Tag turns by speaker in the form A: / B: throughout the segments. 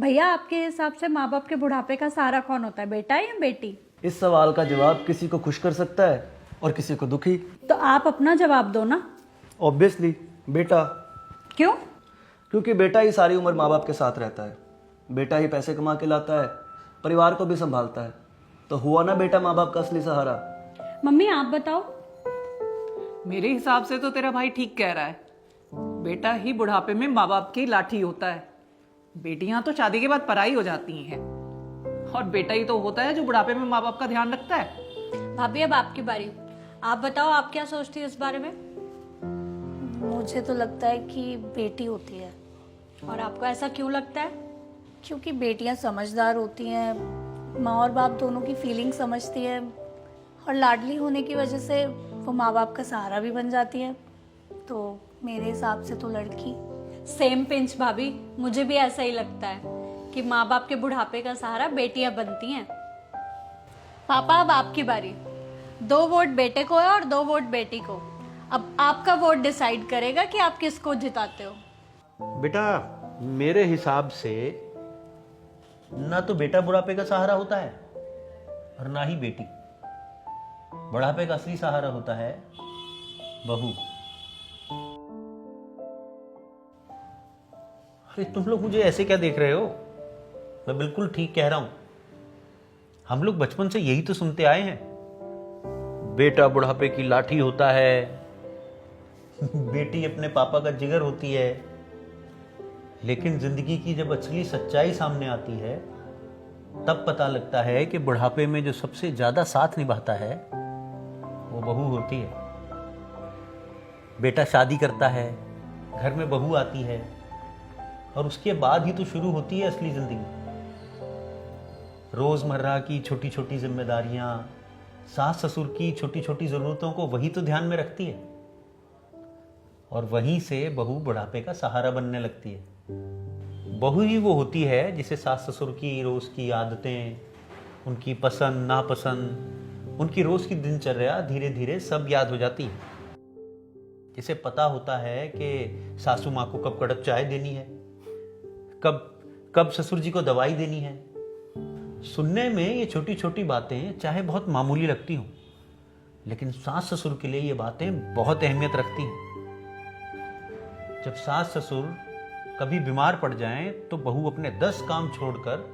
A: भैया, आपके हिसाब से माँ बाप के बुढ़ापे का सहारा कौन होता है, बेटा या बेटी?
B: इस सवाल का जवाब किसी को खुश कर सकता है और किसी को दुखी।
A: तो आप अपना जवाब दो ना।
B: ऑब्वियसली बेटा।
A: क्यों?
B: क्योंकि बेटा ही सारी उम्र माँ बाप के साथ रहता है, बेटा ही पैसे कमा के लाता है, परिवार को भी संभालता है। तो हुआ ना बेटा माँ बाप का असली सहारा।
A: मम्मी आप बताओ।
C: मेरे हिसाब से तो तेरा भाई ठीक कह रहा है। बेटा ही बुढ़ापे में माँ बाप की लाठी होता है। बेटियां तो शादी के बाद पराई हो जाती हैं, और बेटा ही तो होता है जो बुढ़ापे में माँ बाप का ध्यान रखता है।
A: भाभी अब आपकी बारी, आप बताओ आप क्या सोचती है इस बारे में?
D: मुझे तो लगता है कि बेटी होती है।
A: और आपको ऐसा क्यों लगता है?
D: क्योंकि बेटियां समझदार होती हैं, माँ और बाप दोनों की फीलिंग समझती है, और लाडली होने की वजह से वो माँ बाप का सहारा भी बन जाती है। तो मेरे हिसाब से तो लड़की।
A: सेम पिंच भाभी, मुझे भी ऐसा ही लगता है कि माँ बाप के बुढ़ापे का सहारा बेटियां बनती हैं। पापा अब आपकी बारी। 2 वोट बेटे को है और 2 वोट बेटी को। अब आपका वोट डिसाइड करेगा कि आप किसको जिताते हो।
E: बेटा मेरे हिसाब से ना तो बेटा बुढ़ापे का सहारा होता है और ना ही बेटी। बुढ़ापे का असली सहारा होता है बहू। अरे तुम लोग मुझे ऐसे क्या देख रहे हो? मैं बिल्कुल ठीक कह रहा हूं। हम लोग बचपन से यही तो सुनते आए हैं, बेटा बुढ़ापे की लाठी होता है, बेटी अपने पापा का जिगर होती है। लेकिन जिंदगी की जब असली सच्चाई सामने आती है तब पता लगता है कि बुढ़ापे में जो सबसे ज्यादा साथ निभाता है वो बहू होती है। बेटा शादी करता है, घर में बहू आती है, और उसके बाद ही तो शुरू होती है असली जिंदगी। रोजमर्रा की छोटी छोटी जिम्मेदारियां, सास ससुर की छोटी छोटी जरूरतों को वही तो ध्यान में रखती है, और वहीं से बहू बुढ़ापे का सहारा बनने लगती है। बहू ही वो होती है जिसे सास ससुर की रोज की आदतें, उनकी पसंद नापसंद, उनकी रोज की दिनचर्या धीरे धीरे सब याद हो जाती है। जिसे पता होता है कि सासू माँ को कब कड़क चाय देनी है, कब कब ससुर जी को दवाई देनी है। सुनने में ये छोटी छोटी बातें चाहे बहुत मामूली लगती हों, लेकिन सास ससुर के लिए ये बातें बहुत अहमियत रखती हैं। जब सास ससुर कभी बीमार पड़ जाएं तो बहू अपने 10 काम छोड़कर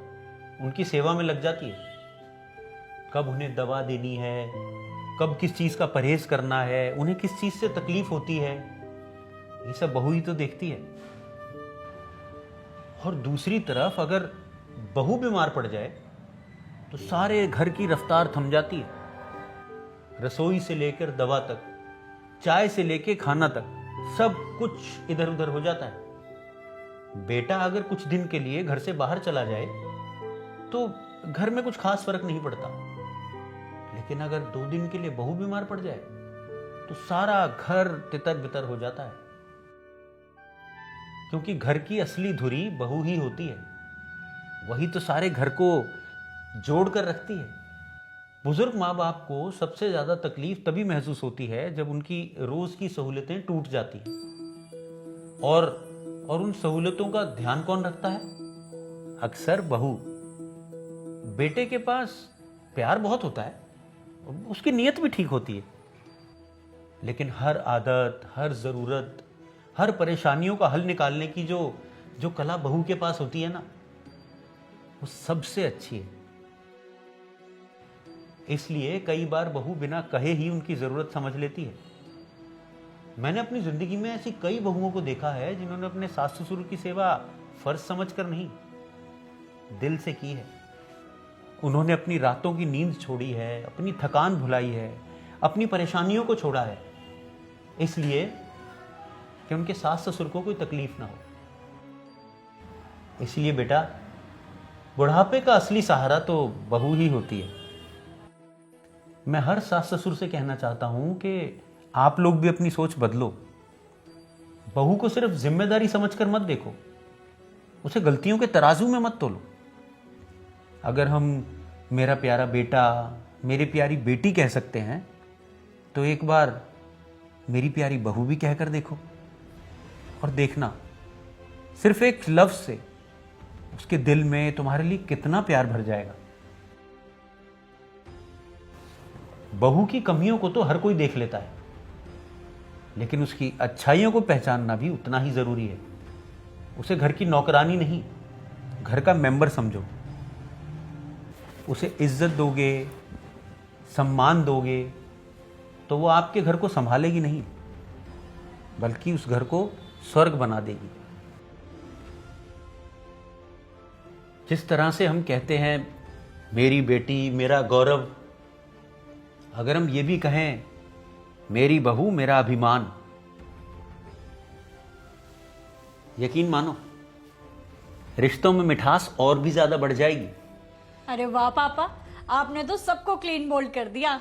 E: उनकी सेवा में लग जाती है। कब उन्हें दवा देनी है, कब किस चीज का परहेज करना है, उन्हें किस चीज से तकलीफ होती है, ये सब बहू ही तो देखती है। और दूसरी तरफ अगर बहू बीमार पड़ जाए तो सारे घर की रफ्तार थम जाती है। रसोई से लेकर दवा तक, चाय से लेकर खाना तक, सब कुछ इधर उधर हो जाता है। बेटा अगर कुछ दिन के लिए घर से बाहर चला जाए तो घर में कुछ खास फर्क नहीं पड़ता, लेकिन अगर 2 दिन के लिए बहू बीमार पड़ जाए तो सारा घर तितर बितर हो जाता है। क्योंकि घर की असली धुरी बहू ही होती है, वही तो सारे घर को जोड़ कर रखती है। बुजुर्ग माँ बाप को सबसे ज्यादा तकलीफ तभी महसूस होती है जब उनकी रोज की सहूलतें टूट जाती हैं। और उन सहूलतों का ध्यान कौन रखता है? अक्सर बहू। बेटे के पास प्यार बहुत होता है, उसकी नीयत भी ठीक होती है, लेकिन हर आदत, हर जरूरत, हर परेशानियों का हल निकालने की जो कला बहू के पास होती है ना, वो सबसे अच्छी है। इसलिए कई बार बहू बिना कहे ही उनकी जरूरत समझ लेती है। मैंने अपनी जिंदगी में ऐसी कई बहुओं को देखा है जिन्होंने अपने सास ससुर की सेवा फर्ज समझकर नहीं, दिल से की है। उन्होंने अपनी रातों की नींद छोड़ी है, अपनी थकान भुलाई है, अपनी परेशानियों को छोड़ा है, इसलिए कि उनके सास ससुर को कोई तकलीफ ना हो। इसलिए बेटा, बुढ़ापे का असली सहारा तो बहू ही होती है। मैं हर सास ससुर से कहना चाहता हूं कि आप लोग भी अपनी सोच बदलो। बहू को सिर्फ जिम्मेदारी समझकर मत देखो, उसे गलतियों के तराजू में मत तोलो। अगर हम मेरा प्यारा बेटा, मेरी प्यारी बेटी कह सकते हैं, तो एक बार मेरी प्यारी बहू भी कहकर देखो, और देखना सिर्फ एक लफ्ज से उसके दिल में तुम्हारे लिए कितना प्यार भर जाएगा। बहू की कमियों को तो हर कोई देख लेता है, लेकिन उसकी अच्छाइयों को पहचानना भी उतना ही जरूरी है। उसे घर की नौकरानी नहीं, घर का मेंबर समझो। उसे इज्जत दोगे, सम्मान दोगे, तो वो आपके घर को संभालेगी नहीं, बल्कि उस घर को स्वर्ग बना देगी। जिस तरह से हम कहते हैं मेरी बेटी मेरा गौरव, अगर हम ये भी कहें मेरी बहू मेरा अभिमान, यकीन मानो रिश्तों में मिठास और भी ज्यादा बढ़ जाएगी।
A: अरे वाह पापा, आपने तो सबको क्लीन बोल्ड कर दिया।